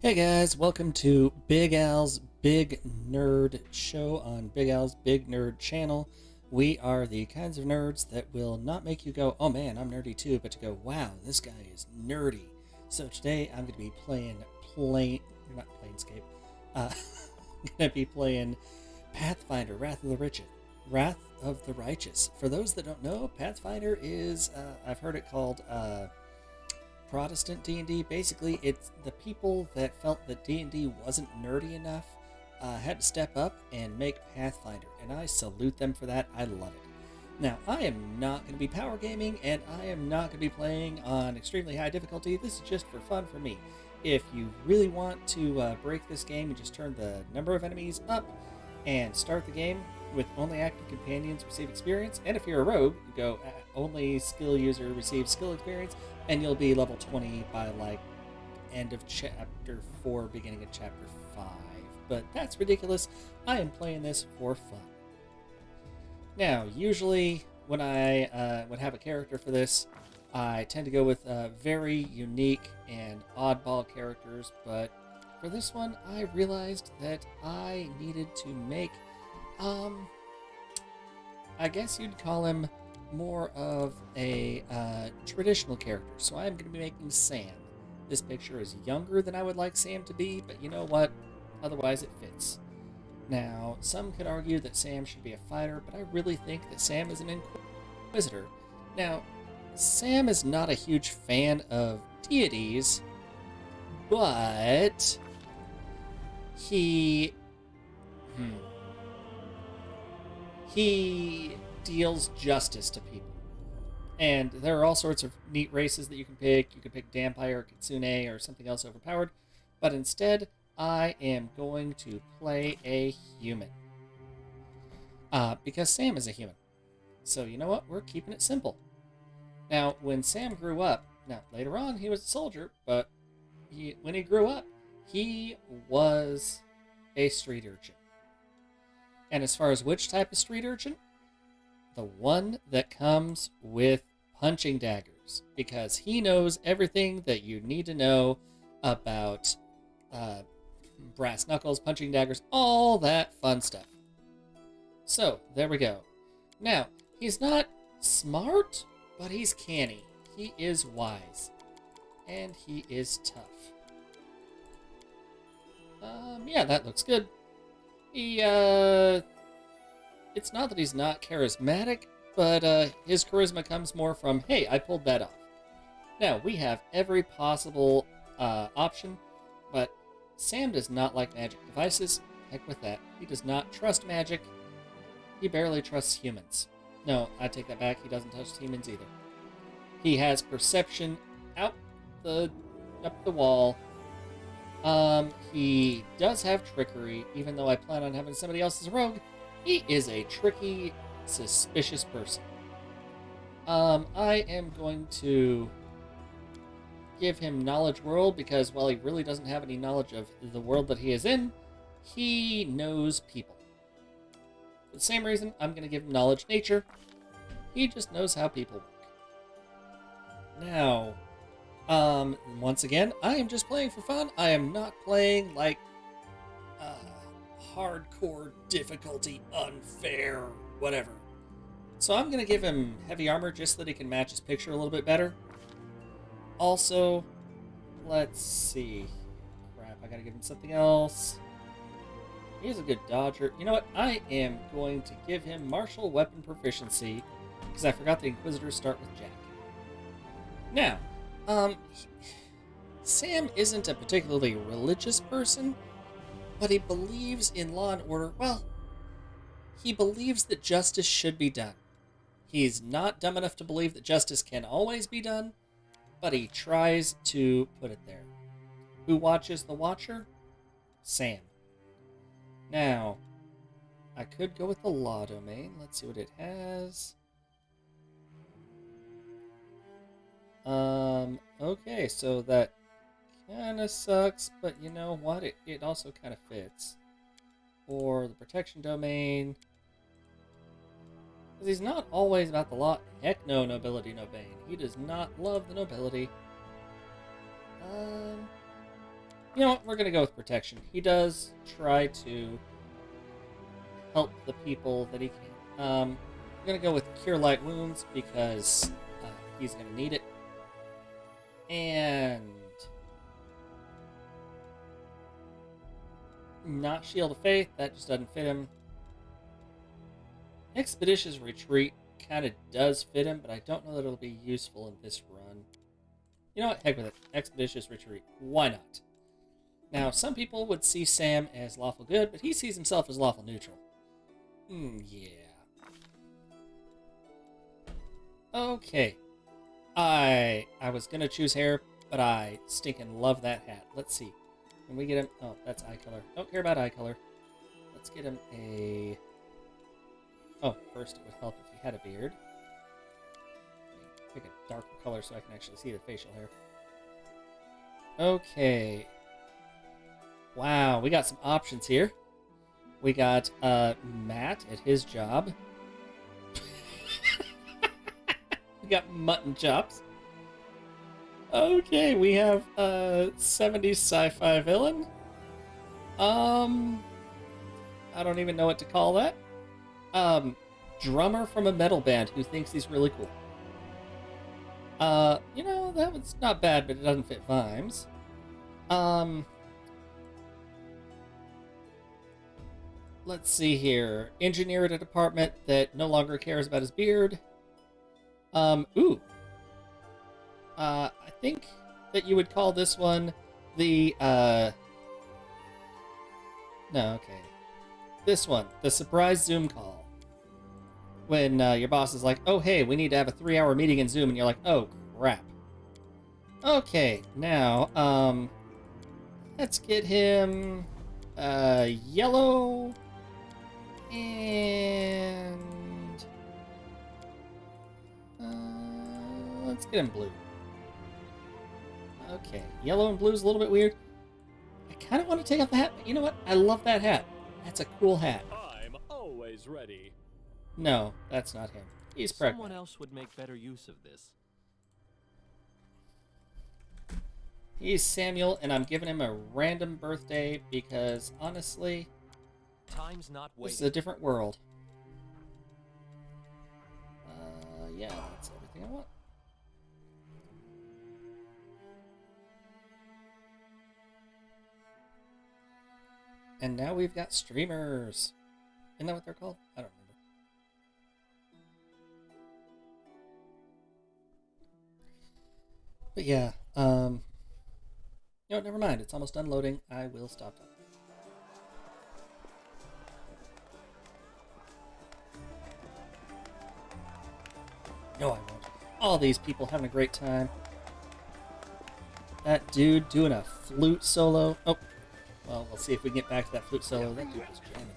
Hey guys, welcome to Big Al's Big Nerd Show on Big Al's Big Nerd Channel. We are the kinds of nerds that will not make you go, oh man, I'm nerdy too, but to go, wow, this guy is nerdy. So today I'm going to be playing not Planescape, I'm going to be playing Pathfinder, Wrath of the Righteous. For those that don't know, Pathfinder is, I've heard it called, Protestant D&D. Basically, it's the people that felt that D&D wasn't nerdy enough had to step up and make Pathfinder, and I salute them for that. I love it. Now, I am not going to be power gaming, and I am not going to be playing on extremely high difficulty. This is just for fun for me. If you really want to break this game, you just turn the number of enemies up and start the game with only active companions receive experience, and if you're a rogue, you go only skill user receives skill experience, and you'll be level 20 by like end of chapter 4, beginning of chapter 5. But that's ridiculous. I am playing this for fun. Now, usually when I would have a character for this, I tend to go with very unique and oddball characters, but for this one, I realized that I needed to make, I guess you'd call him more of a traditional character. So I'm going to be making Sam. This picture is younger than I would like Sam to be, but you know what? Otherwise it fits. Now, some could argue that Sam should be a fighter, but I really think that Sam is an Inquisitor. Now, Sam is not a huge fan of deities, but he deals justice to people. And there are all sorts of neat races that you can pick. You can pick Dampire, Kitsune, or something else overpowered. But instead, I am going to play a human. Because Sam is a human. So you know what? We're keeping it simple. Now, when Sam grew up, now later on he was a soldier, but when he grew up, he was a street urchin. And as far as which type of street urchin, the one that comes with punching daggers, because he knows everything that you need to know about brass knuckles, punching daggers, all that fun stuff. So, there we go. Now, he's not smart, but he's canny. He is wise. And he is tough. Yeah, that looks good. It's not that he's not charismatic, but his charisma comes more from, hey, I pulled that off. Now, we have every possible option, but Sam does not like magic devices. Heck with that. He does not trust magic. He barely trusts humans. No, I take that back. He doesn't trust humans either. He has perception up the wall. He does have trickery, even though I plan on having somebody else as a rogue. He is a tricky, suspicious person. I am going to give him Knowledge World, because while he really doesn't have any knowledge of the world that he is in, he knows people. For the same reason, I'm going to give him Knowledge Nature. He just knows how people work. Now, once again, I am just playing for fun. I am not playing like hardcore difficulty, unfair, whatever. So I'm going to give him heavy armor just so that he can match his picture a little bit better. Also, let's see. Crap, I got to give him something else. He's a good dodger. You know what? I am going to give him martial weapon proficiency, because I forgot the Inquisitors start with Jack. Now, Sam isn't a particularly religious person, but he believes in law and order. Well, he believes that justice should be done. He's not dumb enough to believe that justice can always be done, but he tries to put it there. Who watches the Watcher? Sam. Now, I could go with the law domain. Let's see what it has. Okay, so that kind of sucks, but you know what? It also kind of fits. Or the protection domain. Because he's not always about the law. Heck no, nobility, no bane. He does not love the nobility. You know what? We're going to go with protection. He does try to help the people that he can. I'm going to go with Cure Light Wounds because he's going to need it. And not Shield of Faith. That just doesn't fit him. Expeditious Retreat kind of does fit him, but I don't know that it'll be useful in this run. You know what? Heck with it. Expeditious Retreat. Why not? Now, some people would see Sam as lawful good, but he sees himself as lawful neutral. Yeah. Okay. I was gonna choose hair, but I stinking love that hat. Let's see. Can we get him? Oh, that's eye color. Don't care about eye color. Let's get him a... Oh, first it would help if he had a beard. Pick a darker color so I can actually see the facial hair. Okay. Wow, we got some options here. We got Matt at his job. We got mutton chops. Okay, we have 70s sci-fi villain. I don't even know what to call that. Drummer from a metal band who thinks he's really cool. You know, that one's not bad, but it doesn't fit Vimes. Let's see here. Engineer at a department that no longer cares about his beard. I think that you would call this one the, No, okay. This one, the surprise Zoom call. When your boss is like, oh, hey, we need to have a 3-hour meeting in Zoom, and you're like, oh, crap. Okay, now, let's get him, yellow, and, let's get him blue. Okay, yellow and blue is a little bit weird. I kind of want to take off the hat, but you know what? I love that hat. That's a cool hat. I'm always ready. No, that's not him. He's pregnant. Someone else would make better use of this. He's Samuel, and I'm giving him a random birthday because, honestly, Time's not waiting. this is a different world. Yeah, that's everything I want. And now we've got streamers. Isn't that what they're called? I don't remember. But yeah, you know, never mind. It's almost done loading. I will stop talking. No, I won't. All these people having a great time. That dude doing a flute solo. Oh, well, we'll see if we can get back to that flute solo. That dude was jamming.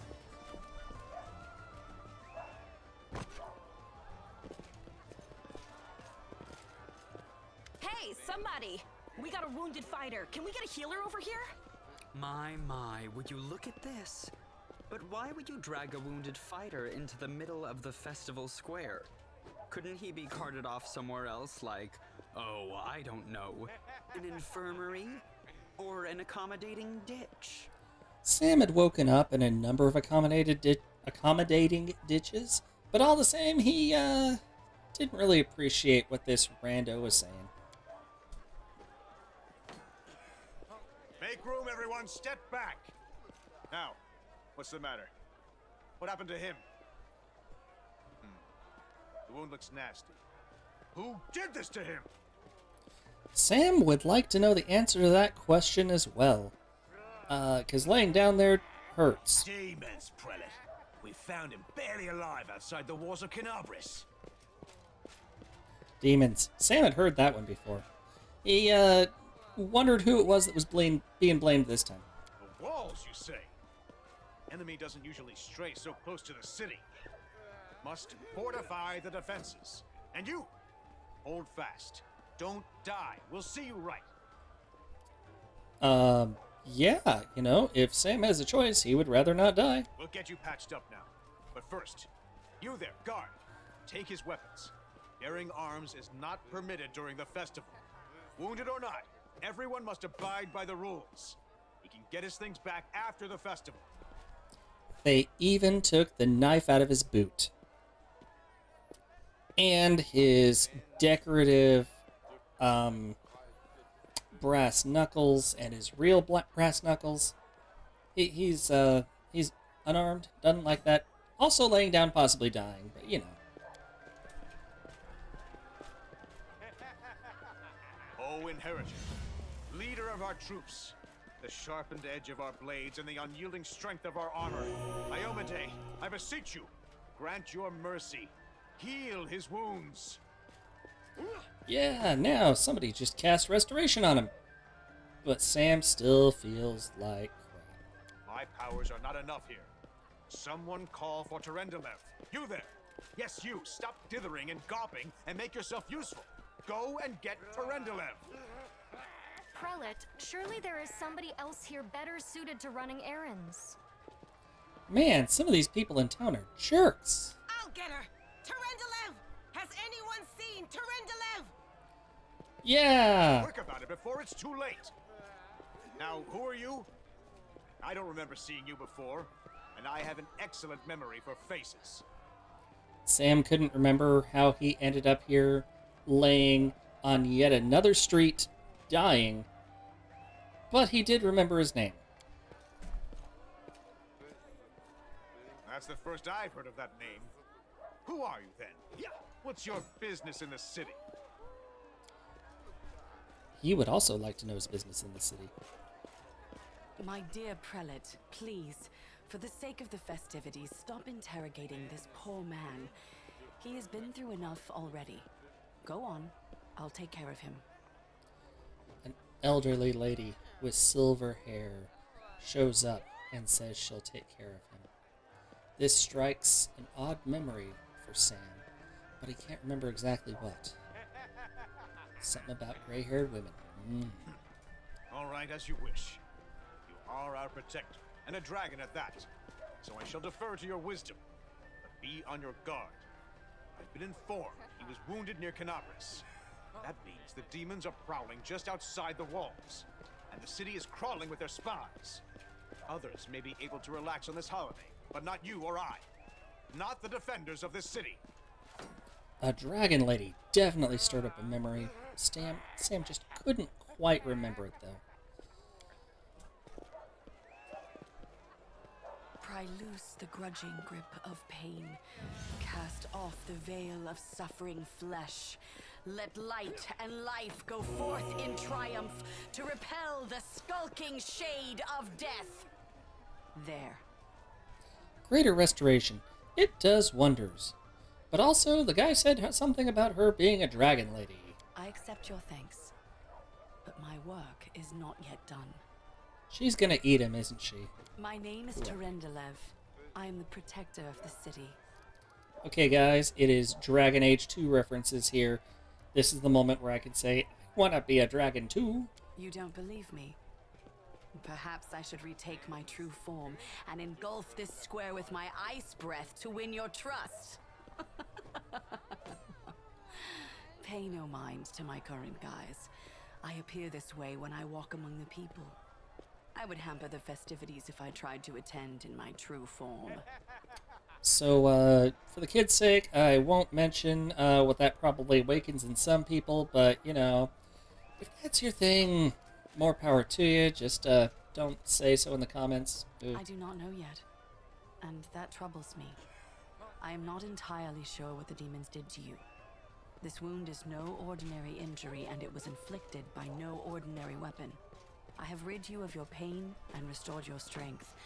Hey, somebody! We got a wounded fighter. Can we get a healer over here? My, would you look at this? But why would you drag a wounded fighter into the middle of the festival square? Couldn't he be carted off somewhere else, like, oh, I don't know, an infirmary? Or an accommodating ditch? Sam had woken up in a number of accommodating ditches, but all the same, he didn't really appreciate what this rando was saying. Make room, everyone. Step back. Now, what's the matter? What happened to him? The wound looks nasty. Who did this to him? Sam would like to know the answer to that question as well. Because laying down there hurts. Demons, prelate. We found him barely alive outside the walls of Canabris. Demons. Sam had heard that one before. He, wondered who it was that was being blamed this time. The walls, you say? Enemy doesn't usually stray so close to the city. Must fortify the defenses. And you, hold fast. Don't die. We'll see you right. Yeah, you know, if Sam has a choice, he would rather not die. We'll get you patched up now. But first, you there, guard. Take his weapons. Bearing arms is not permitted during the festival. Wounded or not, everyone must abide by the rules. He can get his things back after the festival. They even took the knife out of his boot. And his decorative brass knuckles and his real brass knuckles. He's unarmed, doesn't like that. Also laying down, possibly dying, but you know. O Inheritor, leader of our troops, the sharpened edge of our blades and the unyielding strength of our armor, Iomade, I beseech you, grant your mercy. Heal his wounds. Yeah, now somebody just cast restoration on him. But Sam still feels like crap. My powers are not enough here. Someone call for Terendelev. You there. Yes, you. Stop dithering and gawping and make yourself useful. Go and get Terendelev. Prelate, surely there is somebody else here better suited to running errands. Man, some of these people in town are jerks. I'll get her. Terendelev! Has anyone seen Terendelev? Yeah. Quick about it before it's too late. Now, who are you? I don't remember seeing you before, and I have an excellent memory for faces. Sam couldn't remember how he ended up here laying on yet another street dying, but he did remember his name. That's the first I've heard of that name. Who are you then? Yeah. What's your business in the city? He would also like to know his business in the city. My dear prelate, please, for the sake of the festivities, stop interrogating this poor man. He has been through enough already. Go on. I'll take care of him. An elderly lady with silver hair shows up and says she'll take care of him. This strikes an odd memory for Sam, but he can't remember exactly what. Something about gray-haired women. All right, as you wish. You are our protector, and a dragon at that. So I shall defer to your wisdom. But be on your guard. I've been informed he was wounded near Canabris. That means the demons are prowling just outside the walls, and the city is crawling with their spies. Others may be able to relax on this holiday, but not you or I. Not the defenders of this city. A dragon lady definitely stirred up a memory. Sam just couldn't quite remember it, though. Pry loose the grudging grip of pain. Cast off the veil of suffering flesh. Let light and life go forth in triumph to repel the skulking shade of death. There. Greater restoration. It does wonders. But also, the guy said something about her being a dragon lady. I accept your thanks, but my work is not yet done. She's gonna eat him, isn't she? My name is Terendelev. I am the protector of the city. Okay, guys, it is Dragon Age 2 references here. This is the moment where I can say, I wanna be a dragon too. You don't believe me? Perhaps I should retake my true form and engulf this square with my ice breath to win your trust. Pay no mind to my current guise. I appear this way when I walk among the people. I would hamper the festivities if I tried to attend in my true form. So, for the kids' sake, I won't mention what that probably awakens in some people, but, you know, if that's your thing, more power to you. Just don't say so in the comments. Ooh. I do not know yet, and that troubles me. I am not entirely sure what the demons did to you. This wound is no ordinary injury, and it was inflicted by no ordinary weapon. I have rid you of your pain and restored your strength,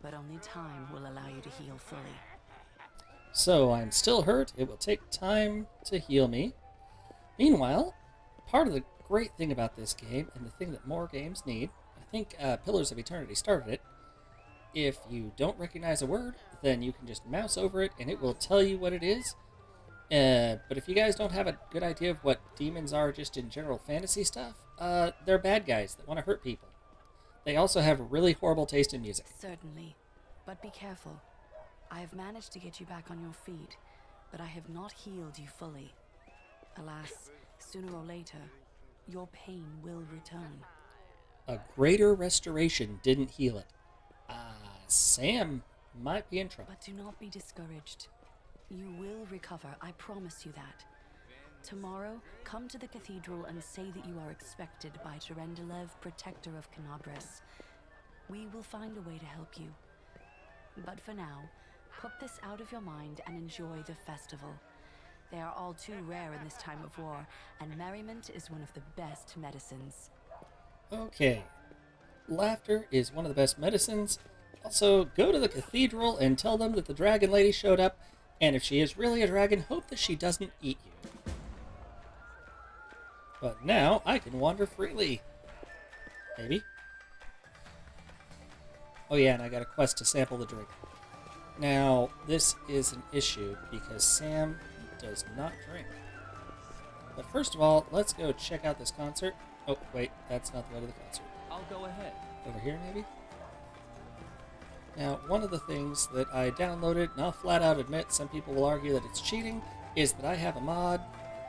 but only time will allow you to heal fully. So, I'm still hurt. It will take time to heal me. Meanwhile, part of the great thing about this game, and the thing that more games need, I think Pillars of Eternity started it, if you don't recognize a word, then you can just mouse over it and it will tell you what it is. But if you guys don't have a good idea of what demons are just in general fantasy stuff, they're bad guys that want to hurt people. They also have a really horrible taste in music. Certainly, but be careful. I have managed to get you back on your feet, but I have not healed you fully. Alas, sooner or later, your pain will return. A greater restoration didn't heal it. Sam might be in trouble. But do not be discouraged. You will recover, I promise you that. Tomorrow, come to the cathedral and say that you are expected by Terendelev, protector of Canabras. We will find a way to help you. But for now, put this out of your mind and enjoy the festival. They are all too rare in this time of war, and merriment is one of the best medicines. Okay. Laughter is one of the best medicines. Also, go to the cathedral and tell them that the dragon lady showed up, and if she is really a dragon, hope that she doesn't eat you. But now I can wander freely. Maybe. Oh yeah, and I got a quest to sample the drink. Now, this is an issue because Sam does not drink. But first of all, let's go check out this concert. Oh, wait, that's not the way to the concert. I'll go ahead. Over here, maybe? Now, one of the things that I downloaded, and I'll flat out admit some people will argue that it's cheating, is that I have a mod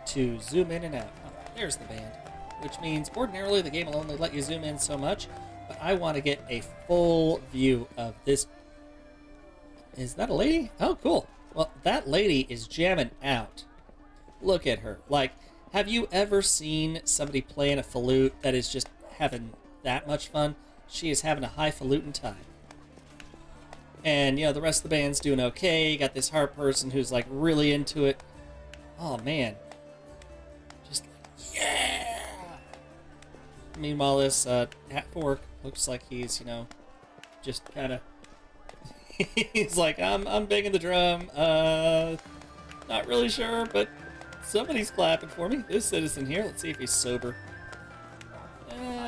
to zoom in and out. Oh, there's the band. Which means ordinarily the game will only let you zoom in so much, but I want to get a full view of this. Is that a lady? Oh, cool. Well, that lady is jamming out. Look at her. Like, have you ever seen somebody playing a flute that is just having that much fun? She is having a highfalutin time. And, you know, the rest of the band's doing okay. You got this harp person who's, like, really into it. Oh, man. Just, yeah! Meanwhile, this Hat-Fork looks like he's, you know, just kind of... he's like, I'm banging the drum. Not really sure, but somebody's clapping for me. This citizen here. Let's see if he's sober.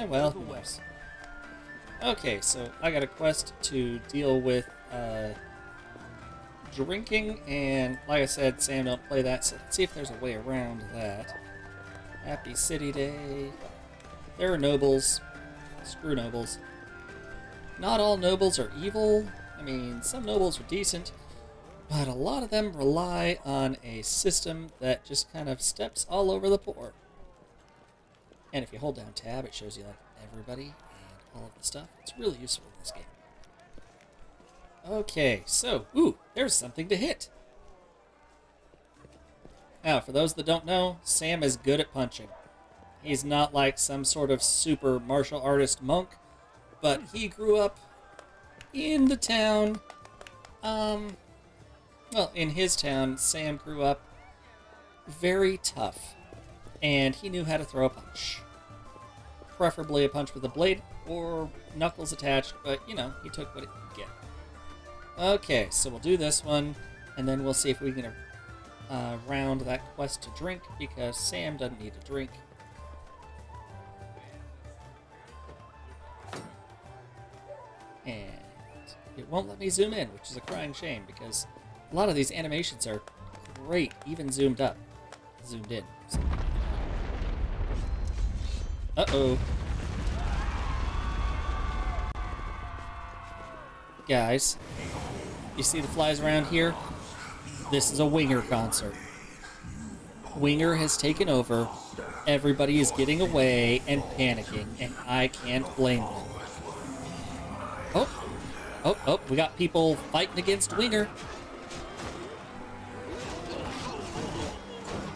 Well, who knows? Okay, so I got a quest to deal with drinking, and like I said, Sam don't play that, so let's see if there's a way around that. Happy City Day. There are nobles. Screw nobles. Not all nobles are evil. I mean, some nobles are decent, but a lot of them rely on a system that just kind of steps all over the poor. And if you hold down tab, it shows you like everybody and all of the stuff. It's really useful in this game. Okay, so, ooh, there's something to hit. Now, for those that don't know, Sam is good at punching. He's not like some sort of super martial artist monk, but he grew up in the town. Well, in his town, Sam grew up very tough, and he knew how to throw a punch. Preferably a punch with a blade or knuckles attached, but, you know, he took what he could get. Okay, so we'll do this one, and then we'll see if we can round that quest to drink, because Sam doesn't need a drink. And it won't let me zoom in, which is a crying shame, because a lot of these animations are great, even zoomed up. Zoomed in. So. Uh-oh. Guys, you see the flies around here? This is a Winger concert. Winger has taken over. Everybody is getting away and panicking, and I can't blame them. Oh, we got people fighting against Winger.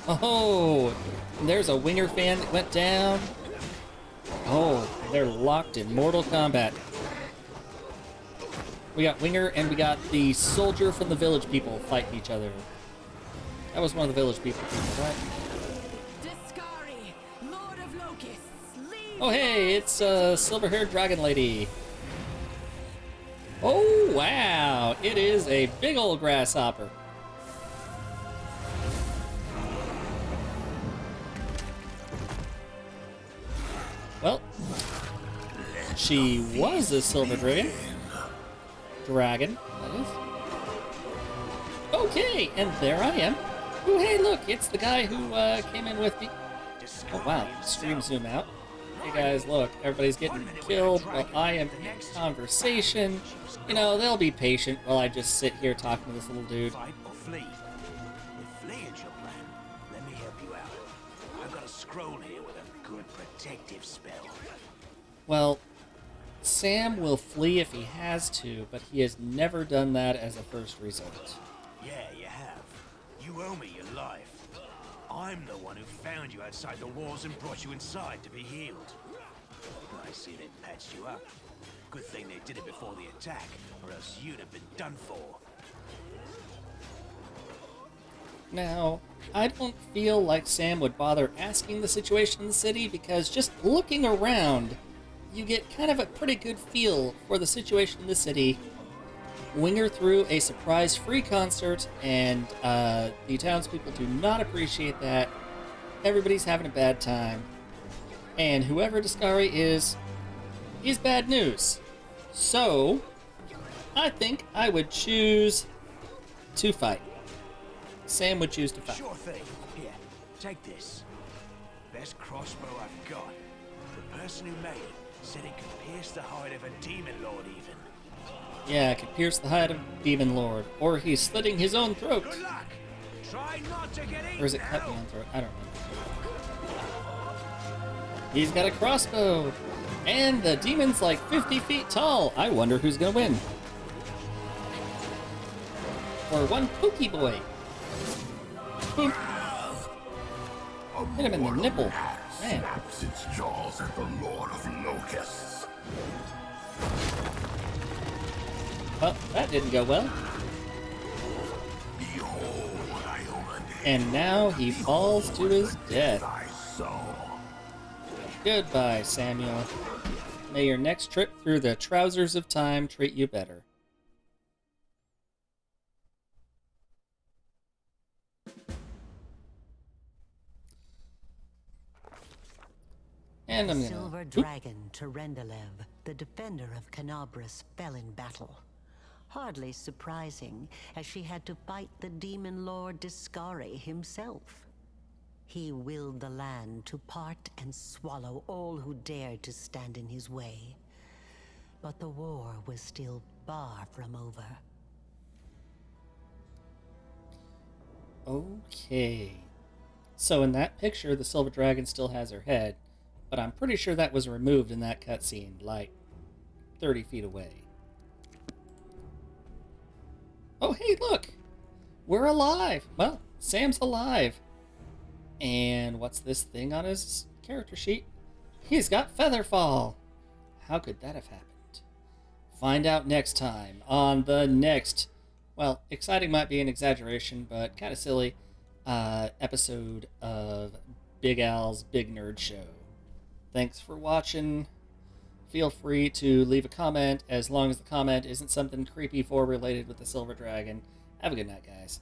Oh, there's a Winger fan that went down. Oh, they're locked in Mortal Kombat. We got Winger and we got the soldier from the village people fighting each other. That was one of the village people, right? Discari, Lord of Locusts, leave. Oh, hey, it's a silver-haired dragon lady. Oh, wow. It is a big old grasshopper. Well, she was a silver dragon. Dragon, that is. Okay, and there I am. Oh, hey, look, it's the guy who came in with me. Oh, wow, stream zoom out. Hey, guys, look, everybody's getting killed while I am in conversation. You know, they'll be patient while I just sit here talking to this little dude. Fight or flee? If fleeing's your plan, let me help you out. I've got a scroll here with a good protective spell. Well, Sam will flee if he has to, but he has never done that as a first resort. Yeah, you have. You owe me your life. I'm the one who found you outside the walls and brought you inside to be healed. I see they patched you up. Good thing they did it before the attack, or else you'd have been done for. Now, I don't feel like Sam would bother asking the situation in the city because just looking around, you get kind of a pretty good feel for the situation in the city. Winger threw a surprise free concert, and the townspeople do not appreciate that. Everybody's having a bad time. And whoever Discari is bad news. So, I think I would choose to fight. Sam would choose to fight. Sure thing. Here, take this. Best crossbow I've got. The person who made it said it could pierce the hide of a demon lord even. Yeah, it could pierce the hide of Demon Lord. Or he's slitting his own throat. Good luck! Try not to get eaten. Or is it cutting his own throat? I don't know. He's got a crossbow. And the demon's like 50 feet tall. I wonder who's gonna win. Or one pokey boy. Boom. Hit him in the nipple. Man. Snaps its jaws at the Lord of Locusts. Well, that didn't go well. Behold, I open And now he falls to his death. thy soul. Goodbye, Samuel. May your next trip through the trousers of time treat you better. And I'm gonna... Silver Oop. Dragon Terendelev, the defender of Canabras, fell in battle. Hardly surprising, as she had to fight the demon lord Discari himself. He willed the land to part and swallow all who dared to stand in his way. But the war was still far from over. Okay. So in that picture, the Silver Dragon still has her head, but I'm pretty sure that was removed in that cutscene, like 30 feet away. Oh, hey, look! We're alive! Well, Sam's alive. And what's this thing on his character sheet? He's got Featherfall! How could that have happened? Find out next time on the next, well, exciting might be an exaggeration, but kind of silly, episode of Big Al's Big Nerd Show. Thanks for watching. Feel free to leave a comment as long as the comment isn't something creepy related with the Silver Dragon. Have a good night, guys.